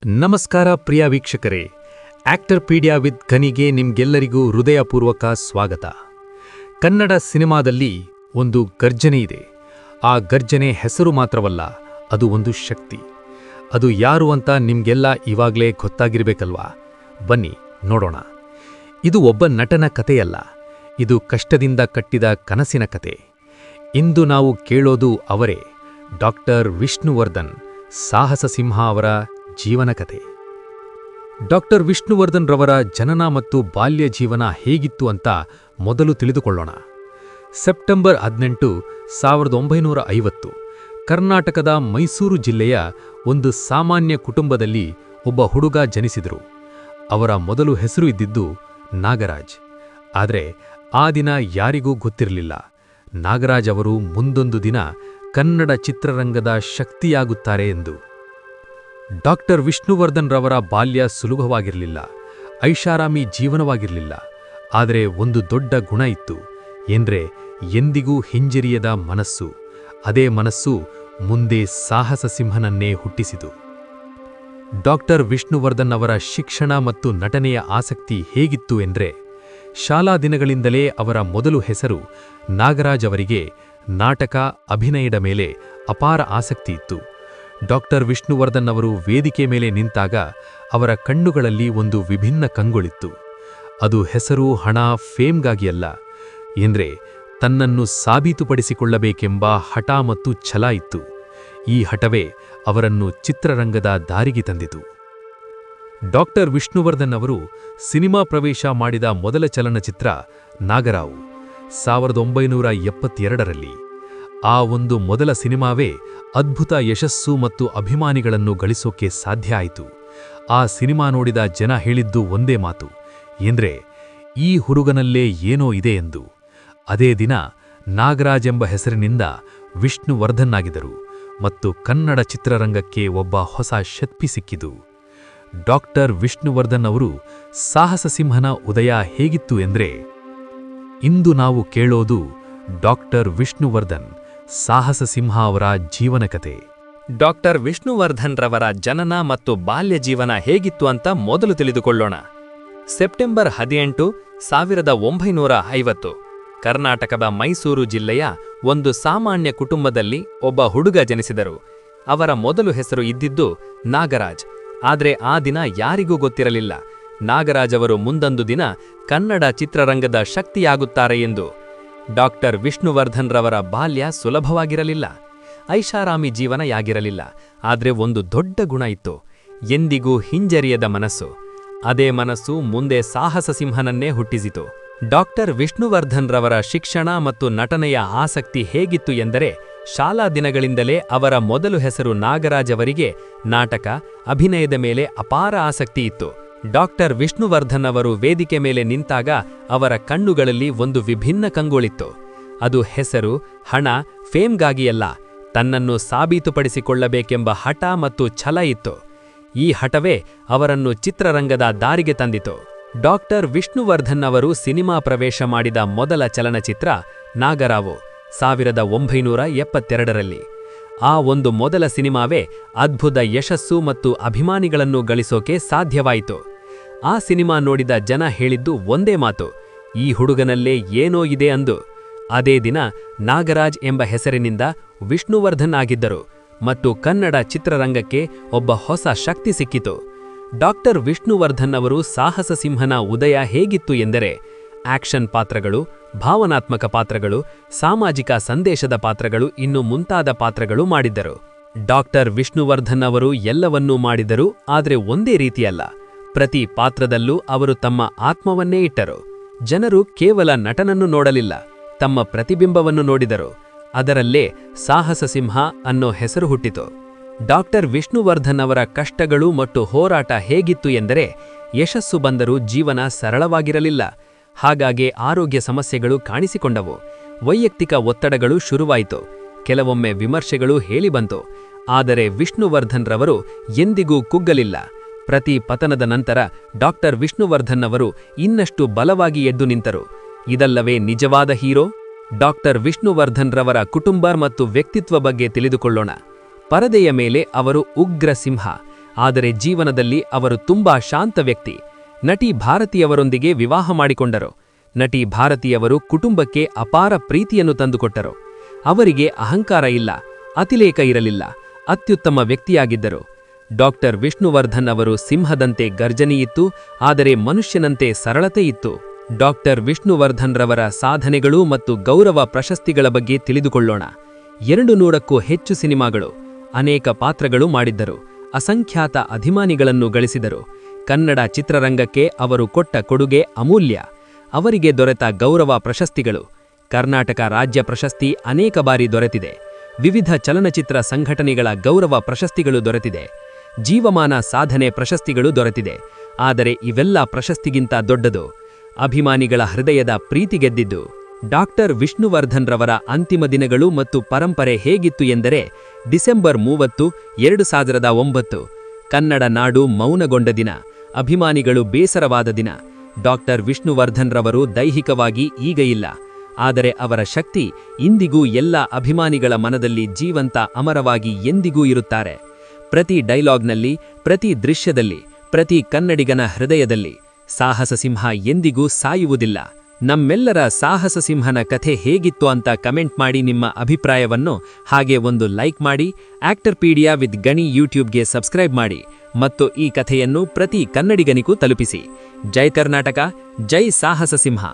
ನಮಸ್ಕಾರ ಪ್ರಿಯ ವೀಕ್ಷಕರೇ, actor Pedia with ಘನಿಗೆ ನಿಮ್ಗೆಲ್ಲರಿಗೂ ಹೃದಯಪೂರ್ವಕ ಸ್ವಾಗತ. ಕನ್ನಡ ಸಿನಿಮಾದಲ್ಲಿ ಒಂದು ಗರ್ಜನೆ ಇದೆ. ಆ ಗರ್ಜನೆ ಹೆಸರು ಮಾತ್ರವಲ್ಲ, ಅದು ಒಂದು ಶಕ್ತಿ. ಅದು ಯಾರು ಅಂತ ನಿಮ್ಗೆಲ್ಲ ಇವಾಗಲೇ ಗೊತ್ತಾಗಿರ್ಬೇಕಲ್ವಾ? ಬನ್ನಿ ನೋಡೋಣ. ಇದು ಒಬ್ಬ ನಟನ ಕಥೆಯಲ್ಲ, ಇದು ಕಷ್ಟದಿಂದ ಕಟ್ಟಿದ ಕನಸಿನ ಕತೆ. ಇಂದು ನಾವು ಕೇಳೋದು ಅವರೇ, ಡಾಕ್ಟರ್ ವಿಷ್ಣುವರ್ಧನ್, ಸಾಹಸ ಸಿಂಹ ಅವರ ಜೀವನ ಕತೆ. ಡಾಕ್ಟರ್ ವಿಷ್ಣುವರ್ಧನ್ ರವರ ಜನನ ಮತ್ತು ಬಾಲ್ಯ ಜೀವನ ಹೇಗಿತ್ತು ಅಂತ ಮೊದಲು ತಿಳಿದುಕೊಳ್ಳೋಣ. ಸೆಪ್ಟೆಂಬರ್ 18, 1950 ಕರ್ನಾಟಕದ ಮೈಸೂರು ಜಿಲ್ಲೆಯ ಒಂದು ಸಾಮಾನ್ಯ ಕುಟುಂಬದಲ್ಲಿ ಒಬ್ಬ ಹುಡುಗ ಜನಿಸಿದರು. ಅವರ ಮೊದಲು ಹೆಸರು ಇದ್ದಿದ್ದು ನಾಗರಾಜ್. ಆದರೆ ಆ ದಿನ ಯಾರಿಗೂ ಗೊತ್ತಿರಲಿಲ್ಲ, ನಾಗರಾಜ್ ಅವರು ಮುಂದೊಂದು ದಿನ ಕನ್ನಡ ಚಿತ್ರರಂಗದ ಶಕ್ತಿಯಾಗುತ್ತಾರೆ ಎಂದು. ಡಾಕ್ಟರ್ ವಿಷ್ಣುವರ್ಧನ್ ರವರ ಬಾಲ್ಯ ಸುಲಭವಾಗಿರಲಿಲ್ಲ, ಐಷಾರಾಮಿ ಜೀವನವಾಗಿರಲಿಲ್ಲ. ಆದರೆ ಒಂದು ದೊಡ್ಡ ಗುಣ ಇತ್ತು, ಎಂದ್ರೆ ಎಂದಿಗೂ ಹಿಂಜರಿಯದ ಮನಸ್ಸು. ಅದೇ ಮನಸ್ಸು ಮುಂದೆ ಸಾಹಸ ಸಿಂಹನನ್ನೇ ಹುಟ್ಟಿಸಿತು. ಡಾಕ್ಟರ್ ವಿಷ್ಣುವರ್ಧನ್ ಅವರ ಶಿಕ್ಷಣ ಮತ್ತು ನಟನೆಯ ಆಸಕ್ತಿ ಹೇಗಿತ್ತು ಎಂದ್ರೆ, ಶಾಲಾ ದಿನಗಳಿಂದಲೇ ಅವರ ಮೊದಲು ಹೆಸರು ನಾಗರಾಜ್ ಅವರಿಗೆ ನಾಟಕ, ಅಭಿನಯದ ಮೇಲೆ ಅಪಾರ ಆಸಕ್ತಿ ಇತ್ತು. ಡಾಕ್ಟರ್ ವಿಷ್ಣುವರ್ಧನ್ ಅವರು ವೇದಿಕೆ ಮೇಲೆ ನಿಂತಾಗ ಅವರ ಕಣ್ಣುಗಳಲ್ಲಿ ಒಂದು ವಿಭಿನ್ನ ಕಂಗೊಳಿತ್ತು. ಅದು ಹೆಸರು, ಹಣ, ಫೇಮ್ಗಾಗಿಯಲ್ಲ, ಎಂದ್ರೆ ತನ್ನನ್ನು ಸಾಬೀತುಪಡಿಸಿಕೊಳ್ಳಬೇಕೆಂಬ ಹಠ ಮತ್ತು ಛಲ ಇತ್ತು. ಈ ಹಠವೇ ಅವರನ್ನು ಚಿತ್ರರಂಗದ ದಾರಿಗೆ ತಂದಿತು. ಡಾಕ್ಟರ್ ವಿಷ್ಣುವರ್ಧನ್ ಅವರು ಸಿನಿಮಾ ಪ್ರವೇಶ ಮಾಡಿದ ಮೊದಲ ಚಲನಚಿತ್ರ ನಾಗರಾವು 1972ರಲ್ಲಿ. ಆ ಒಂದು ಮೊದಲ ಸಿನಿಮಾವೇ ಅದ್ಭುತ ಯಶಸ್ಸು ಮತ್ತು ಅಭಿಮಾನಿಗಳನ್ನು ಗಳಿಸೋಕೆ ಸಾಧ್ಯ ಆಯಿತು. ಆ ಸಿನಿಮಾ ನೋಡಿದ ಜನ ಹೇಳಿದ್ದು ಒಂದೇ ಮಾತು, ಎಂದ್ರೆ ಈ ಹುಡುಗನಲ್ಲೇ ಏನೋ ಇದೆ ಎಂದು. ಅದೇ ದಿನ ನಾಗರಾಜ್ ಎಂಬ ಹೆಸರಿನಿಂದ ವಿಷ್ಣುವರ್ಧನ್ ಆಗಿದರು ಮತ್ತು ಕನ್ನಡ ಚಿತ್ರರಂಗಕ್ಕೆ ಒಬ್ಬ ಹೊಸ ಶಕ್ತಿ ಸಿಕ್ಕಿತು. ಡಾಕ್ಟರ್ ವಿಷ್ಣುವರ್ಧನ್ ಅವರು ಸಾಹಸ ಸಿಂಹನ ಉದಯ ಹೇಗಿತ್ತು ಎಂದ್ರೆ, ಇಂದು ನಾವು ಕೇಳೋದು ಡಾಕ್ಟರ್ ವಿಷ್ಣುವರ್ಧನ್, ಸಾಹಸ ಸಿಂಹ ಅವರ ಜೀವನ ಕತೆ. ಡಾಕ್ಟರ್ ವಿಷ್ಣುವರ್ಧನ್ ರವರ ಜನನ ಮತ್ತು ಬಾಲ್ಯ ಜೀವನ ಹೇಗಿತ್ತು ಅಂತ ಮೊದಲು ತಿಳಿದುಕೊಳ್ಳೋಣ. ಸೆಪ್ಟೆಂಬರ್ 18, 1950 ಕರ್ನಾಟಕದ ಮೈಸೂರು ಜಿಲ್ಲೆಯ ಒಂದು ಸಾಮಾನ್ಯ ಕುಟುಂಬದಲ್ಲಿ ಒಬ್ಬ ಹುಡುಗ ಜನಿಸಿದರು. ಅವರ ಮೊದಲು ಹೆಸರು ಇದ್ದಿದ್ದು ನಾಗರಾಜ್. ಆದರೆ ಆ ದಿನ ಯಾರಿಗೂ ಗೊತ್ತಿರಲಿಲ್ಲ, ನಾಗರಾಜ್ ಅವರು ಮುಂದೊಂದು ದಿನ ಕನ್ನಡ ಚಿತ್ರರಂಗದ ಶಕ್ತಿಯಾಗುತ್ತಾರೆ ಎಂದು. ಡಾಕ್ಟರ್ ವಿಷ್ಣುವರ್ಧನ್ ರವರ ಬಾಲ್ಯ ಸುಲಭವಾಗಿರಲಿಲ್ಲ, ಐಷಾರಾಮಿ ಜೀವನ ಯಾಗಿರಲಿಲ್ಲ. ಆದರೆ ಒಂದು ದೊಡ್ಡ ಗುಣ ಇತ್ತು, ಎಂದಿಗೂ ಹಿಂಜರಿಯದ ಮನಸ್ಸು. ಅದೇ ಮನಸ್ಸು ಮುಂದೆ ಸಾಹಸ ಸಿಂಹನನ್ನೇ ಹುಟ್ಟಿಸಿತು. ಡಾಕ್ಟರ್ ವಿಷ್ಣುವರ್ಧನ್ ರವರ ಶಿಕ್ಷಣ ಮತ್ತು ನಟನೆಯ ಆಸಕ್ತಿ ಹೇಗಿತ್ತು ಎಂದರೆ, ಶಾಲಾ ದಿನಗಳಿಂದಲೇ ಅವರ ಮೊದಲು ಹೆಸರು ನಾಗರಾಜ್ ಅವರಿಗೆ ನಾಟಕ, ಅಭಿನಯದ ಮೇಲೆ ಅಪಾರ ಆಸಕ್ತಿ ಇತ್ತು. ಡಾಕ್ಟರ್ ವಿಷ್ಣುವರ್ಧನ್ ಅವರು ವೇದಿಕೆ ಮೇಲೆ ನಿಂತಾಗ ಅವರ ಕಣ್ಣುಗಳಲ್ಲಿ ಒಂದು ವಿಭಿನ್ನ ಕಂಗೊಳಿತ್ತು. ಅದು ಹೆಸರು, ಹಣ, ಫೇಮ್ಗಾಗಿಯಲ್ಲ, ತನ್ನನ್ನು ಸಾಬೀತುಪಡಿಸಿಕೊಳ್ಳಬೇಕೆಂಬ ಹಠ ಮತ್ತು ಛಲ ಇತ್ತು. ಈ ಹಠವೇ ಅವರನ್ನು ಚಿತ್ರರಂಗದ ದಾರಿಗೆ ತಂದಿತು. ಡಾಕ್ಟರ್ ವಿಷ್ಣುವರ್ಧನ್ ಅವರು ಸಿನಿಮಾ ಪ್ರವೇಶ ಮಾಡಿದ ಮೊದಲ ಚಲನಚಿತ್ರ ನಾಗರಾವು 1972ರಲ್ಲಿ. ಆ ಒಂದು ಮೊದಲ ಸಿನಿಮಾವೇ ಅದ್ಭುತ ಯಶಸ್ಸು ಮತ್ತು ಅಭಿಮಾನಿಗಳನ್ನು ಗಳಿಸೋಕೆ ಸಾಧ್ಯವಾಯಿತು. ಆ ಸಿನಿಮಾ ನೋಡಿದ ಜನ ಹೇಳಿದ್ದು ಒಂದೇ ಮಾತು, ಈ ಹುಡುಗನಲ್ಲೇ ಏನೋ ಇದೆ ಅಂದು. ಅದೇ ದಿನ ನಾಗರಾಜ್ ಎಂಬ ಹೆಸರಿನಿಂದ ವಿಷ್ಣುವರ್ಧನ್ ಆಗಿದ್ದರು ಮತ್ತು ಕನ್ನಡ ಚಿತ್ರರಂಗಕ್ಕೆ ಒಬ್ಬ ಹೊಸ ಶಕ್ತಿ ಸಿಕ್ಕಿತು. ಡಾಕ್ಟರ್ ವಿಷ್ಣುವರ್ಧನ್ ಅವರು ಸಾಹಸ ಸಿಂಹನ ಉದಯ ಹೇಗಿತ್ತು ಎಂದರೆ, ಆಕ್ಷನ್ ಪಾತ್ರಗಳು, ಭಾವನಾತ್ಮಕ ಪಾತ್ರಗಳು, ಸಾಮಾಜಿಕ ಸಂದೇಶದ ಪಾತ್ರಗಳು, ಇನ್ನು ಮುಂತಾದ ಪಾತ್ರಗಳು ಮಾಡಿದ್ದರು. ಡಾಕ್ಟರ್ ವಿಷ್ಣುವರ್ಧನ್ ಅವರು ಎಲ್ಲವನ್ನೂ ಮಾಡಿದರು, ಆದರೆ ಒಂದೇ ರೀತಿಯಲ್ಲ. ಪ್ರತಿ ಪಾತ್ರದಲ್ಲೂ ಅವರು ತಮ್ಮ ಆತ್ಮವನ್ನೇ ಇಟ್ಟರು. ಜನರು ಕೇವಲ ನಟನನ್ನು ನೋಡಲಿಲ್ಲ, ತಮ್ಮ ಪ್ರತಿಬಿಂಬವನ್ನು ನೋಡಿದರು. ಅದರಲ್ಲೇ ಸಾಹಸ ಸಿಂಹ ಅನ್ನೋ ಹೆಸರು ಹುಟ್ಟಿತು. ಡಾಕ್ಟರ್ ವಿಷ್ಣುವರ್ಧನ್ ಅವರ ಕಷ್ಟಗಳು ಮತ್ತು ಹೋರಾಟ ಹೇಗಿತ್ತು ಎಂದರೆ, ಯಶಸ್ಸು ಬಂದರೂ ಜೀವನ ಸರಳವಾಗಿರಲಿಲ್ಲ. ಹಾಗಾಗಿ ಆರೋಗ್ಯ ಸಮಸ್ಯೆಗಳು ಕಾಣಿಸಿಕೊಂಡವು, ವೈಯಕ್ತಿಕ ಒತ್ತಡಗಳು ಶುರುವಾಯಿತು, ಕೆಲವೊಮ್ಮೆ ವಿಮರ್ಶೆಗಳು ಹೇಳಿ ಬಂತು. ಆದರೆ ವಿಷ್ಣುವರ್ಧನ್ ರವರು ಎಂದಿಗೂ ಕುಗ್ಗಲಿಲ್ಲ. ಪ್ರತಿ ಪತನದ ನಂತರ ಡಾಕ್ಟರ್ ವಿಷ್ಣುವರ್ಧನ್ ಅವರು ಇನ್ನಷ್ಟು ಬಲವಾಗಿ ಎದ್ದು ನಿಂತರು. ಇದಲ್ಲವೇ ನಿಜವಾದ ಹೀರೋ? ಡಾಕ್ಟರ್ ವಿಷ್ಣುವರ್ಧನ್ ರವರ ಕುಟುಂಬ ಮತ್ತು ವ್ಯಕ್ತಿತ್ವ ಬಗ್ಗೆ ತಿಳಿದುಕೊಳ್ಳೋಣ. ಪರದೆಯ ಮೇಲೆ ಅವರು ಉಗ್ರ ಸಿಂಹ, ಆದರೆ ಜೀವನದಲ್ಲಿ ಅವರು ತುಂಬಾ ಶಾಂತ ವ್ಯಕ್ತಿ. ನಟಿ ಭಾರತಿಯವರೊಂದಿಗೆ ವಿವಾಹ ಮಾಡಿಕೊಂಡರು. ನಟಿ ಭಾರತಿಯವರು ಕುಟುಂಬಕ್ಕೆ ಅಪಾರ ಪ್ರೀತಿಯನ್ನು ತಂದುಕೊಟ್ಟರು. ಅವರಿಗೆ ಅಹಂಕಾರ ಇಲ್ಲ, ಅತಿಲೇಕ ಇರಲಿಲ್ಲ, ಅತ್ಯುತ್ತಮ ವ್ಯಕ್ತಿಯಾಗಿದ್ದರು. ಡಾಕ್ಟರ್ ವಿಷ್ಣುವರ್ಧನ್ ಅವರು ಸಿಂಹದಂತೆ ಗರ್ಜನೆಯಿತ್ತು, ಆದರೆ ಮನುಷ್ಯನಂತೆ ಸರಳತೆ ಇತ್ತು. ಡಾಕ್ಟರ್ ವಿಷ್ಣುವರ್ಧನ್ರವರ ಸಾಧನೆಗಳು ಮತ್ತು ಗೌರವ ಪ್ರಶಸ್ತಿಗಳ ಬಗ್ಗೆ ತಿಳಿದುಕೊಳ್ಳೋಣ. 200ಕ್ಕೂ ಹೆಚ್ಚು ಸಿನಿಮಾಗಳು, ಅನೇಕ ಪಾತ್ರಗಳು ಮಾಡಿದ್ದರು, ಅಸಂಖ್ಯಾತ ಅಭಿಮಾನಿಗಳನ್ನು ಗಳಿಸಿದರು. ಕನ್ನಡ ಚಿತ್ರರಂಗಕ್ಕೆ ಅವರು ಕೊಟ್ಟ ಕೊಡುಗೆ ಅಮೂಲ್ಯ. ಅವರಿಗೆ ದೊರೆತ ಗೌರವ ಪ್ರಶಸ್ತಿಗಳು: ಕರ್ನಾಟಕ ರಾಜ್ಯ ಪ್ರಶಸ್ತಿ ಅನೇಕ ಬಾರಿ ದೊರೆತಿದೆ. ವಿವಿಧ ಚಲನಚಿತ್ರ ಸಂಘಟನೆಗಳ ಗೌರವ ಪ್ರಶಸ್ತಿಗಳು ದೊರೆತಿದೆ. ಜೀವಮಾನ ಸಾಧನೆ ಪ್ರಶಸ್ತಿಗಳು ದೊರೆತಿದೆ. ಆದರೆ ಇವೆಲ್ಲ ಪ್ರಶಸ್ತಿಗಿಂತ ದೊಡ್ಡದು ಅಭಿಮಾನಿಗಳ ಹೃದಯದ ಪ್ರೀತಿ ಗೆದ್ದಿದ್ದು. ಡಾಕ್ಟರ್ ವಿಷ್ಣುವರ್ಧನ್ರವರ ಅಂತಿಮ ದಿನಗಳು ಮತ್ತು ಪರಂಪರೆ ಹೇಗಿತ್ತು ಎಂದರೆ, ಡಿಸೆಂಬರ್ 30, 2009 ಕನ್ನಡ ನಾಡು ಮೌನಗೊಂಡ ದಿನ, ಅಭಿಮಾನಿಗಳು ಬೇಸರವಾದ ದಿನ. ಡಾಕ್ಟರ್ ವಿಷ್ಣುವರ್ಧನ್ರವರು ದೈಹಿಕವಾಗಿ ಈಗ ಇಲ್ಲ, ಆದರೆ ಅವರ ಶಕ್ತಿ ಇಂದಿಗೂ ಎಲ್ಲ ಅಭಿಮಾನಿಗಳ ಮನದಲ್ಲಿ ಜೀವಂತ, ಅಮರವಾಗಿ ಎಂದಿಗೂ ಇರುತ್ತಾರೆ. ಪ್ರತಿ ಡೈಲಾಗ್ನಲ್ಲಿ, ಪ್ರತಿ ದೃಶ್ಯದಲ್ಲಿ, ಪ್ರತಿ ಕನ್ನಡಿಗನ ಹೃದಯದಲ್ಲಿ ಸಾಹಸ ಸಿಂಹ ಎಂದಿಗೂ ಸಾಯುವುದಿಲ್ಲ. ನಮ್ಮೆಲ್ಲರ ಸಾಹಸ ಸಿಂಹನ ಕಥೆ ಹೇಗಿತ್ತು ಅಂತ ಕಮೆಂಟ್ ಮಾಡಿ ನಿಮ್ಮ ಅಭಿಪ್ರಾಯವನ್ನು. ಹಾಗೆ ಒಂದು ಲೈಕ್ ಮಾಡಿ. ಆಕ್ಟರ್ ಪೀಡಿಯಾ ವಿತ್ ಗಣಿ ಯೂಟ್ಯೂಬ್ಗೆ ಸಬ್ಸ್ಕ್ರೈಬ್ ಮಾಡಿ ಮತ್ತು ಈ ಕಥೆಯನ್ನು ಪ್ರತಿ ಕನ್ನಡಿಗನಿಗೂ ತಲುಪಿಸಿ. ಜೈ ಕರ್ನಾಟಕ, ಜೈ ಸಾಹಸ ಸಿಂಹ.